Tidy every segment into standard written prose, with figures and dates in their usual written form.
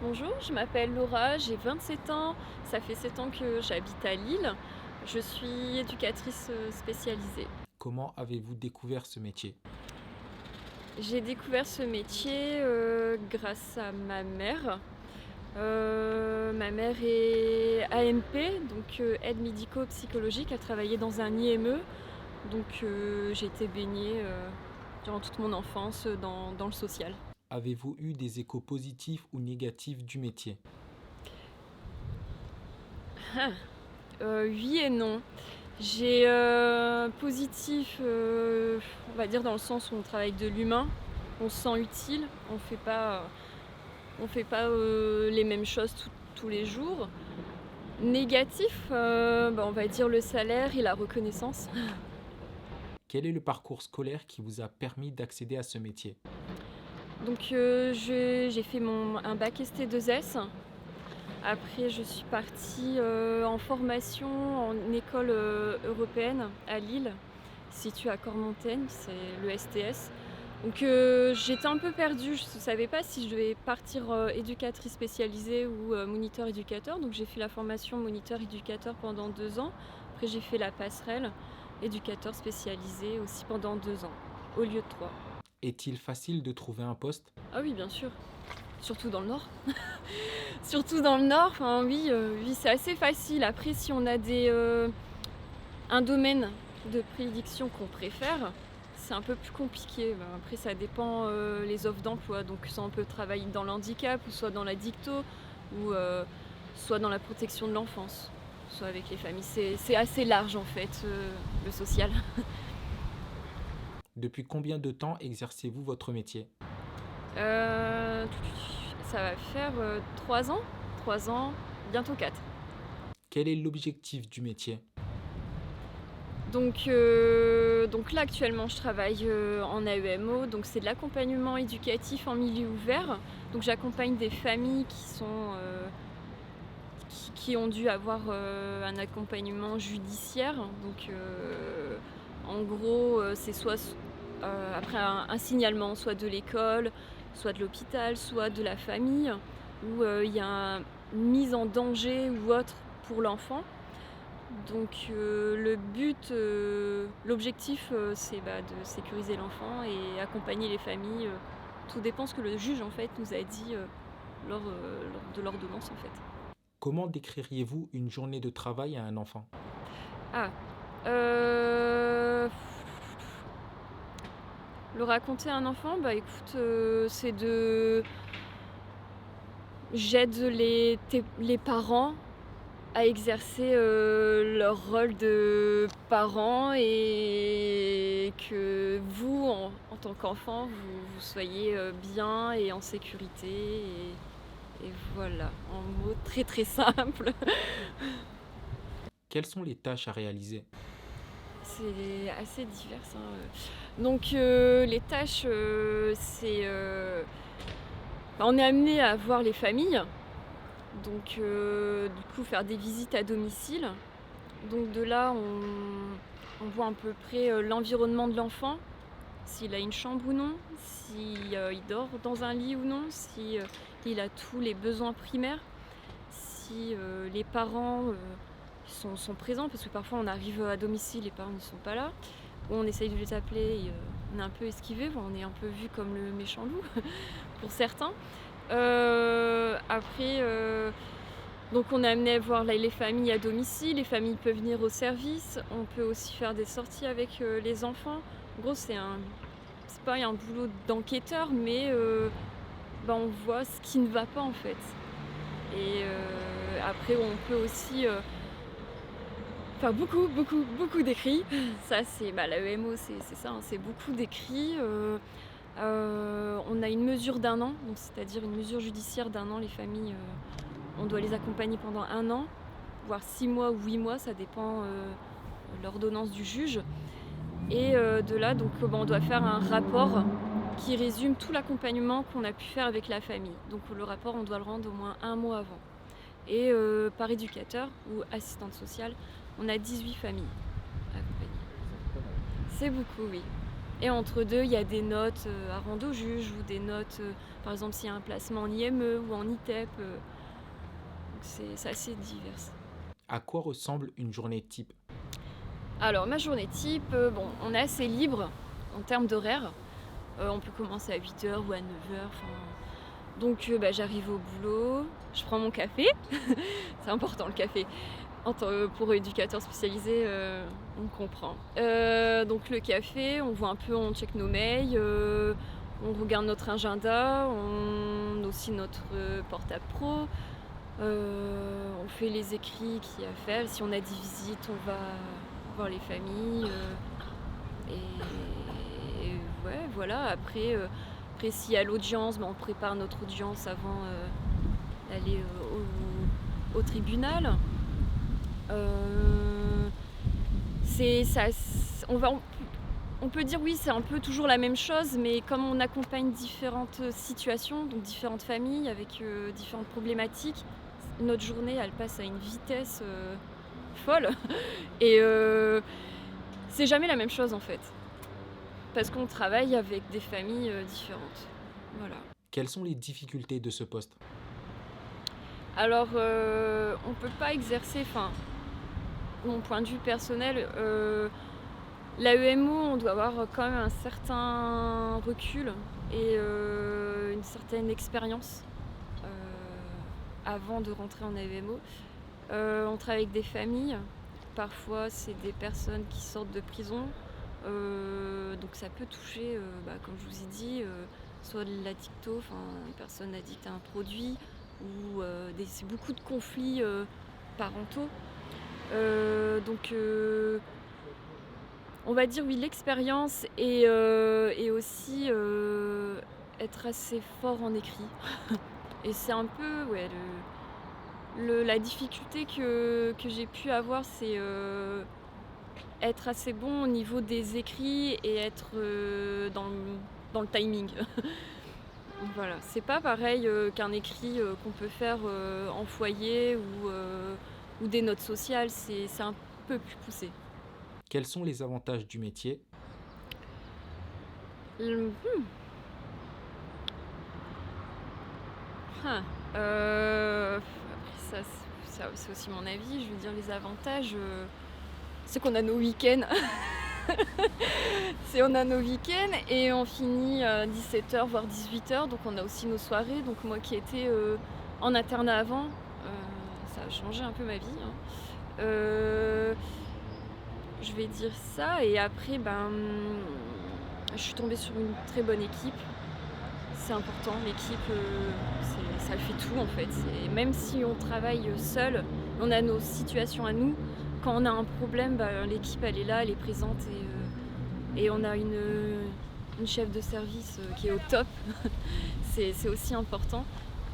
Bonjour, je m'appelle Laura, j'ai 27 ans, ça fait 7 ans que j'habite à Lille. Je suis éducatrice spécialisée. Comment avez-vous découvert ce métier? J'ai découvert ce métier grâce à ma mère. Ma mère est AMP, donc aide médico-psychologique, elle travaillait dans un IME, donc j'ai été baignée durant toute mon enfance dans le social. Avez-vous eu des échos positifs ou négatifs du métier? Oui et non. J'ai positif, on va dire dans le sens où on travaille avec de l'humain, on se sent utile, on fait pas les mêmes choses tous les jours. Négatif, on va dire le salaire et la reconnaissance. Quel est le parcours scolaire qui vous a permis d'accéder à ce métier? Donc j'ai fait un bac ST2S. Après je suis partie en formation en école européenne à Lille, située à Cormontaine, c'est le STS. Donc j'étais un peu perdue, je ne savais pas si je devais partir éducatrice spécialisée ou moniteur éducateur. Donc j'ai fait la formation moniteur éducateur pendant 2 ans. Après j'ai fait la passerelle éducateur spécialisé aussi pendant 2 ans, au lieu de 3. Est-il facile de trouver un poste? Ah oui, bien sûr, surtout dans le Nord. Surtout dans le Nord, enfin oui, oui c'est assez facile. Après si on a un domaine de prédiction qu'on préfère, c'est un peu plus compliqué. Après, ça dépend les offres d'emploi. Donc, soit on peut travailler dans l'handicap, ou soit dans la dicto, ou soit dans la protection de l'enfance, soit avec les familles. C'est assez large en fait, le social. Depuis combien de temps exercez-vous votre métier? Euh, Ça va faire 3 ans, 3 ans, bientôt 4. Quel est l'objectif du métier? Donc là actuellement je travaille en AEMO, donc c'est de l'accompagnement éducatif en milieu ouvert. Donc j'accompagne des familles qui ont dû avoir un accompagnement judiciaire. Donc en gros c'est soit après un signalement, soit de l'école, soit de l'hôpital, soit de la famille, où il y a une mise en danger ou autre pour l'enfant. Donc l'objectif, c'est de sécuriser l'enfant et accompagner les familles. Tout dépend ce que le juge en fait nous a dit lors de l'ordonnance en fait. Comment décririez-vous une journée de travail à un enfant? Ah, euh, le raconter à un enfant, bah écoute, c'est de j'aide les parents à exercer leur rôle de parents et que vous, en tant qu'enfant, vous soyez bien et en sécurité. Et voilà, en mots très très simples. Quelles sont les tâches à réaliser? C'est assez divers, hein. Donc les tâches, on est amené à voir les familles. Donc du coup faire des visites à domicile. Donc de là, on voit à peu près l'environnement de l'enfant, s'il a une chambre ou non, si il dort dans un lit ou non, si il a tous les besoins primaires, si les parents sont présents, parce que parfois on arrive à domicile, les parents ne sont pas là, ou on essaye de les appeler, et, on est un peu esquivé, on est un peu vu comme le méchant loup pour certains. Après, donc on est amené à voir les familles à domicile, les familles peuvent venir au service, on peut aussi faire des sorties avec les enfants. En gros, c'est pas un boulot d'enquêteur, mais on voit ce qui ne va pas en fait. Et après, on peut aussi faire beaucoup, beaucoup, beaucoup d'écrits. Ça, c'est la EMO, c'est ça, hein, c'est beaucoup d'écrits. On a une mesure d'1 an, donc c'est-à-dire une mesure judiciaire d'1 an. Les familles, on doit les accompagner pendant 1 an, voire 6 mois ou 8 mois, ça dépend de l'ordonnance du juge. Et de là, donc, on doit faire un rapport qui résume tout l'accompagnement qu'on a pu faire avec la famille. Donc le rapport, on doit le rendre au moins 1 mois avant. Et par éducateur ou assistante sociale, on a 18 familles à accompagner. C'est beaucoup, oui. Et entre deux, il y a des notes à rendre au juge ou des notes, par exemple, s'il y a un placement en IME ou en ITEP. Donc c'est assez divers. À quoi ressemble une journée type? Alors, ma journée type, bon, on est assez libre en termes d'horaire. On peut commencer à 8h ou à 9h. Donc, j'arrive au boulot, je prends mon café. C'est important le café. Pour éducateur spécialisé, on comprend. Donc le café, on voit un peu, on check nos mails, on regarde notre agenda, on aussi notre portable pro, on fait les écrits qu'il y a à faire. Si on a des visites, on va voir les familles. Et ouais, voilà. Après s'il y a l'audience, on prépare notre audience avant d'aller au tribunal. C'est ça, on peut dire oui, c'est un peu toujours la même chose, mais comme on accompagne différentes situations, donc différentes familles avec différentes problématiques, notre journée elle passe à une vitesse folle et c'est jamais la même chose en fait, parce qu'on travaille avec des familles différentes. Voilà. Quelles sont les difficultés de ce poste? Alors on peut pas exercer, mon point de vue personnel, l'AEMO, on doit avoir quand même un certain recul et une certaine expérience avant de rentrer en AEMO. On travaille avec des familles, parfois c'est des personnes qui sortent de prison, donc ça peut toucher, comme je vous ai dit, soit de l'addicto, une personne addicte à un produit, ou c'est beaucoup de conflits parentaux. Donc on va dire oui, l'expérience et aussi être assez fort en écrit. Et c'est un peu la difficulté que j'ai pu avoir, c'est être assez bon au niveau des écrits et être dans le timing. Voilà, c'est pas pareil qu'un écrit qu'on peut faire en foyer ou des notes sociales, c'est un peu plus poussé. Quels sont les avantages du métier? Mmh. Après c'est aussi mon avis. Je veux dire, les avantages, c'est qu'on a nos week-ends. On a nos week-ends et on finit à 17h voire 18h, donc on a aussi nos soirées. Donc moi qui étais en internat avant, ça a changé un peu ma vie, hein. Je vais dire ça, et après je suis tombée sur une très bonne équipe. C'est important, l'équipe, ça fait tout en fait. Même si on travaille seul, on a nos situations à nous. Quand on a un problème, l'équipe elle est là, elle est présente, et on a une chef de service qui est au top. C'est aussi important.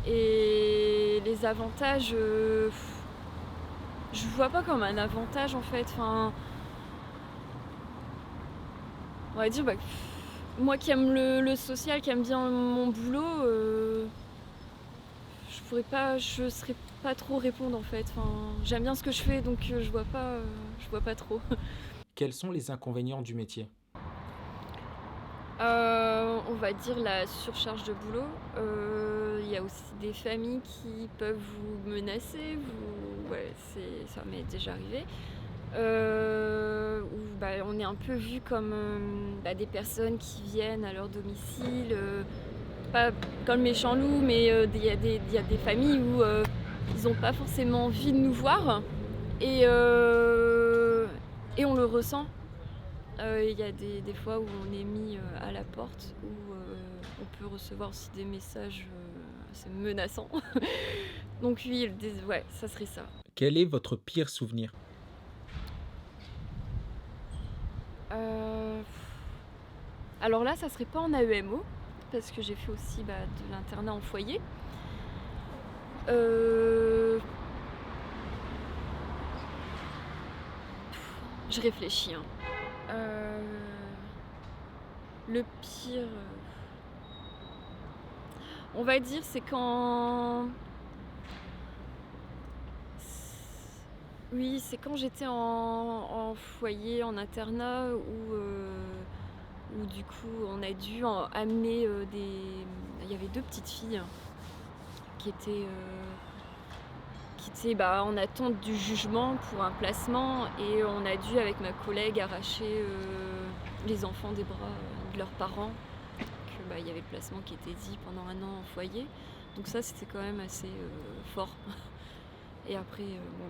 Et les avantages, je vois pas comme un avantage en fait. On va dire, moi qui aime le social, qui aime bien mon boulot, je saurais pas trop répondre en fait. J'aime bien ce que je fais, donc je vois pas trop. Quels sont les inconvénients du métier? On va dire la surcharge de boulot. Il y a aussi des familles qui peuvent vous menacer. Ouais, ça m'est déjà arrivé. Où on est un peu vu comme des personnes qui viennent à leur domicile, pas comme le méchant loup, mais il y a des familles où ils n'ont pas forcément envie de nous voir, et on le ressent. Il y a des fois où on est mis à la porte, où on peut recevoir aussi des messages assez menaçants. Donc oui, ouais, ça serait ça. Quel est votre pire souvenir? Alors là, ça serait pas en AEMO, parce que j'ai fait aussi de l'internat en foyer. Je réfléchis, hein. Le pire, on va dire, c'est quand... Oui, c'est quand j'étais en foyer, en internat, où où du coup on a dû amener des... Il y avait 2 petites filles qui étaient en attente du jugement pour un placement, et on a dû avec ma collègue arracher les enfants des bras de leurs parents, que il y avait le placement qui était dit pendant 1 an en foyer. Donc ça c'était quand même assez fort. Et après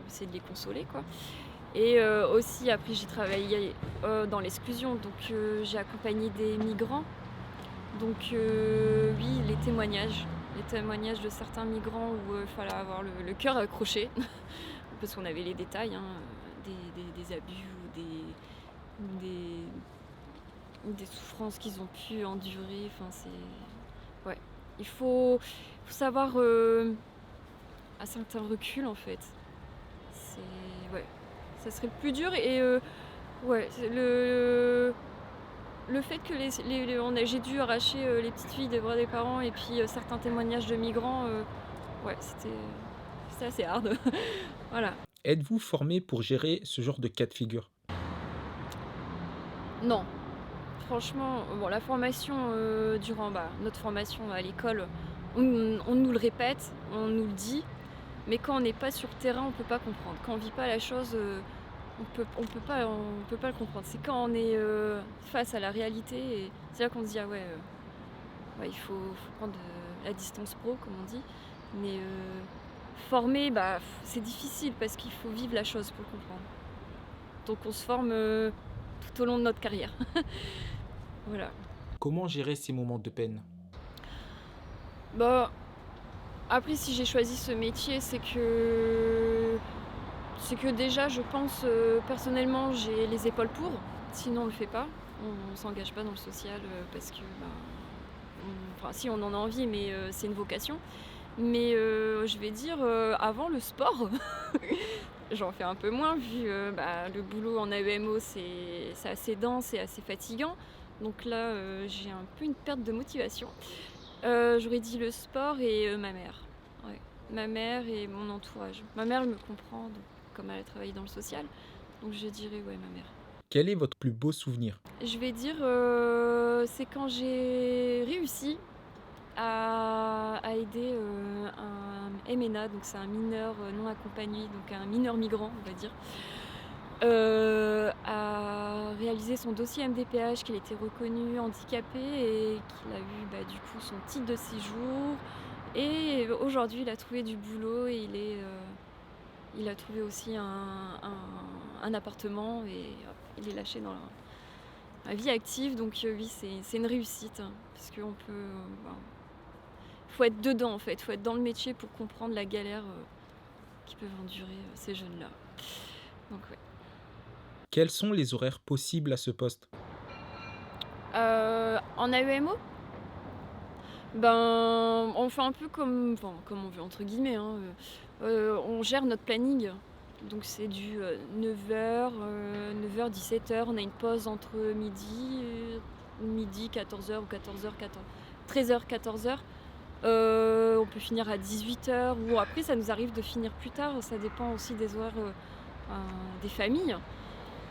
c'est de les consoler quoi. Et aussi après j'ai travaillé dans l'exclusion, donc j'ai accompagné des migrants. Donc oui, les témoignages de certains migrants où il fallait avoir le cœur accroché, parce qu'on avait les détails, des abus ou des souffrances qu'ils ont pu endurer. Enfin, ouais. Il faut savoir un certain recul en fait. Ouais. Ça serait le plus dur, et ouais, le fait que j'ai dû arracher les petites filles des bras des parents, et puis certains témoignages de migrants, ouais, c'était assez hard. Voilà. Êtes-vous formé pour gérer ce genre de cas de figure? Non, franchement, bon, la formation durant notre formation à l'école, on nous le répète, on nous le dit, mais quand on n'est pas sur le terrain, on peut pas comprendre. Quand on vit pas la chose, on peut pas le comprendre. C'est quand on est face à la réalité, et c'est là qu'on se dit ah ouais, il faut prendre la distance pro comme on dit. Mais former, c'est difficile parce qu'il faut vivre la chose pour le comprendre. Donc on se forme tout au long de notre carrière. Voilà. Comment gérer ces moments de peine? Après, si j'ai choisi ce métier, c'est que déjà, je pense, personnellement, j'ai les épaules pour. Sinon, on ne le fait pas. On ne s'engage pas dans le social parce que, si on en a envie, mais c'est une vocation. Mais je vais dire, avant le sport, j'en fais un peu moins, vu le boulot en AEMO, c'est assez dense et assez fatigant. Donc là, j'ai un peu une perte de motivation. J'aurais dit le sport et ma mère. Ouais. Ma mère et mon entourage. Ma mère, elle me comprend, donc, comme elle a travaillé dans le social. Donc je dirais ouais, ma mère. Quel est votre plus beau souvenir? Je vais dire, c'est quand j'ai réussi à aider un MNA, donc c'est un mineur non accompagné, donc un mineur migrant, on va dire, à réaliser son dossier MDPH, qu'il était reconnu handicapé et qu'il a eu du coup son titre de séjour. Et aujourd'hui, il a trouvé du boulot, et il a trouvé aussi un appartement, et il est lâché dans la vie active. Donc oui, c'est une réussite, parce qu'on peut... faut être dedans en fait, faut être dans le métier pour comprendre la galère qu'ils peuvent endurer ces jeunes-là. Donc ouais. Quels sont les horaires possibles à ce poste? En AEMO, on fait un peu comme on veut entre guillemets. On gère notre planning. Donc c'est du 9h, 17h. On a une pause entre midi, 14h ou 14h, 13h, 14h. On peut finir à 18h, ou après ça nous arrive de finir plus tard. Ça dépend aussi des horaires des familles.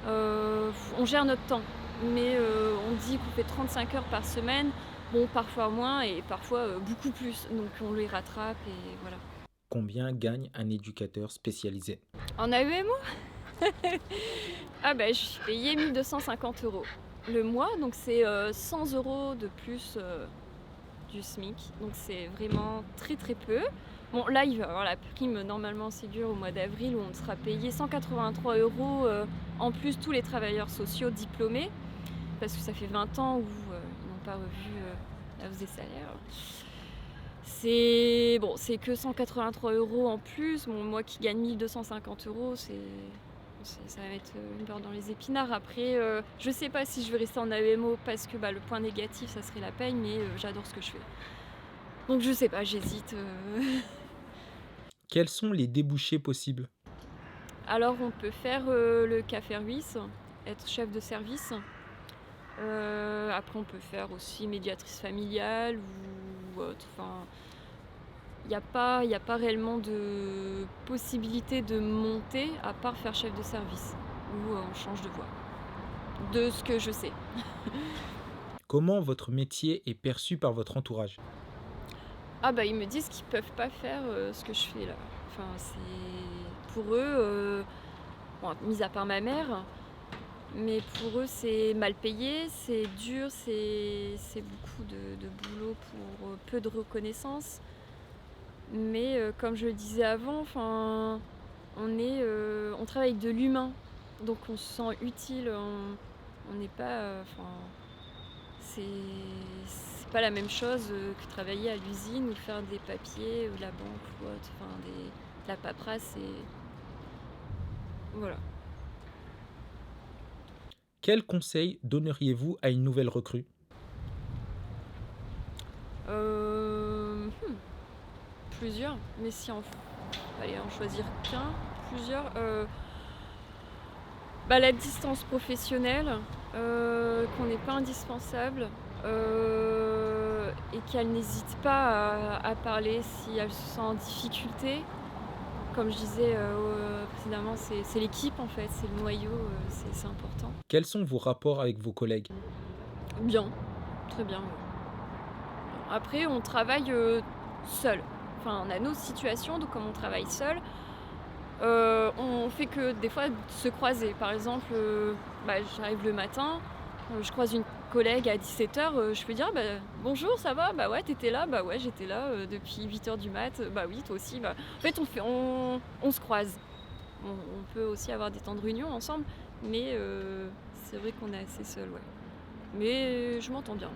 On gère notre temps, mais on dit qu'on fait 35 heures par semaine. Bon, parfois moins et parfois beaucoup plus. Donc on les rattrape, et voilà. Combien gagne un éducateur spécialisé? En AEMO, je suis payée 1 250 € le mois, donc c'est 100 € de plus du SMIC. Donc c'est vraiment très très peu. Bon, là, il va y avoir la prime normalement Ségur au mois d'avril, où on sera payé 183 € en plus, tous les travailleurs sociaux diplômés, parce que ça fait 20 ans où ils n'ont pas revu la hausse des salaires. C'est que 183 € en plus. Bon, moi qui gagne 1 250 €, ça va être une beurre dans les épinards. Après, je sais pas si je vais rester en AEMO, parce que le point négatif, ça serait la paye, mais j'adore ce que je fais. Donc je sais pas, j'hésite. Quels sont les débouchés possibles? Alors on peut faire le café Ruisse, être chef de service. Après on peut faire aussi médiatrice familiale ou autre. Enfin, il n'y a pas réellement de possibilité de monter, à part faire chef de service, où on change de voie. De ce que je sais. Comment votre métier est perçu par votre entourage? Ah bah, ils me disent qu'ils peuvent pas faire, ce que je fais là. Enfin, c'est pour eux, bon, mis à part ma mère, mais pour eux, c'est mal payé, c'est dur, c'est beaucoup de boulot pour, peu de reconnaissance. Mais, comme je le disais avant, enfin, on travaille avec de l'humain, donc on se sent utile, on n'est pas, enfin, c'est c'est pas la même chose, que travailler à l'usine ou faire des papiers ou la banque ou autre, enfin la paperasse et voilà. Quel conseil donneriez-vous à une nouvelle recrue? Mmh, plusieurs, mais si fallait en choisir qu'un, plusieurs, bah, la distance professionnelle, qu'on n'est pas indispensable, et qu'elle n'hésite pas à parler si elle se sent en difficulté. Comme je disais, précédemment, c'est l'équipe en fait, c'est le noyau, c'est important. Quels sont vos rapports avec vos collègues? Bien, très bien, ouais. Après on travaille, seul. Enfin, on a nos situations, donc comme on travaille seul, on fait que des fois se croiser. Par exemple, bah, j'arrive le matin, je croise une collègue à 17h, je peux dire: «Bah, bonjour, ça va? Bah, ouais, tu étais là? Bah, ouais, j'étais là, depuis 8h du mat. Bah, oui, toi aussi». Bah, en fait, on se croise. On peut aussi avoir des temps de réunion ensemble, mais c'est vrai qu'on est assez seul, ouais. Mais je m'entends bien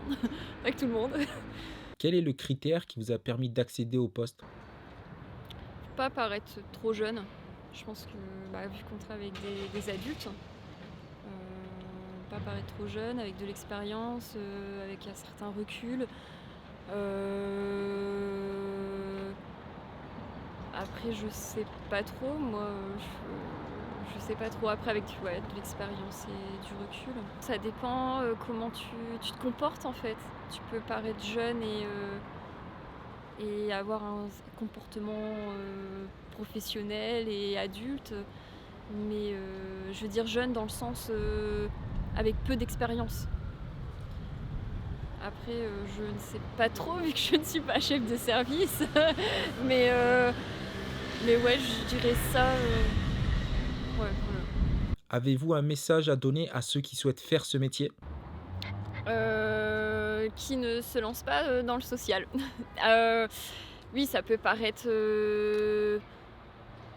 avec tout le monde. Quel est le critère qui vous a permis d'accéder au poste? Pas paraître trop jeune. Je pense que, bah, vu qu'on travaille avec des adultes, pas paraître trop jeune, avec de l'expérience, avec un certain recul. Heu, Après je sais pas trop, moi, je sais pas trop. Après avec ouais, de l'expérience et du recul. Ça dépend, comment tu te comportes en fait. Tu peux paraître jeune et avoir un comportement, professionnel et adulte, mais je veux dire jeune dans le sens, avec peu d'expérience. Après, je ne sais pas trop vu que je ne suis pas chef de service, mais heu, mais ouais, je dirais ça, ouais, voilà. Avez-vous un message à donner à ceux qui souhaitent faire ce métier? Qui ne se lance pas, dans le social. Heu, oui, ça peut paraître,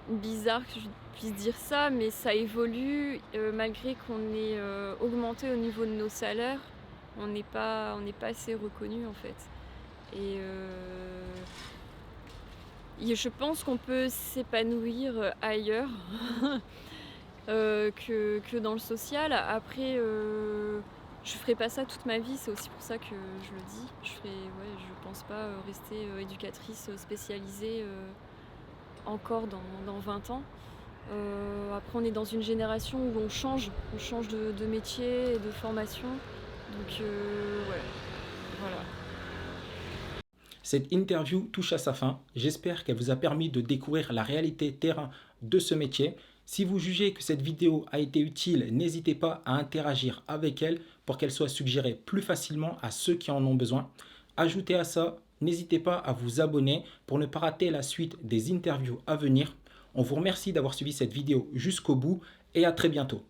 bizarre que je puisse dire ça, mais ça évolue, malgré qu'on ait, augmenté au niveau de nos salaires, on n'est pas assez reconnus, en fait et je pense qu'on peut s'épanouir, ailleurs, que dans le social. Après, je ferai pas ça toute ma vie, c'est aussi pour ça que je le dis. Je pense pas, rester, éducatrice, spécialisée, encore dans 20 ans. Après on est dans une génération où on change de métier et de formation. Donc ouais, voilà. Cette interview touche à sa fin. J'espère qu'elle vous a permis de découvrir la réalité terrain de ce métier. Si vous jugez que cette vidéo a été utile, n'hésitez pas à interagir avec elle pour qu'elle soit suggérée plus facilement à ceux qui en ont besoin. Ajoutez à ça, n'hésitez pas à vous abonner pour ne pas rater la suite des interviews à venir. On vous remercie d'avoir suivi cette vidéo jusqu'au bout et à très bientôt.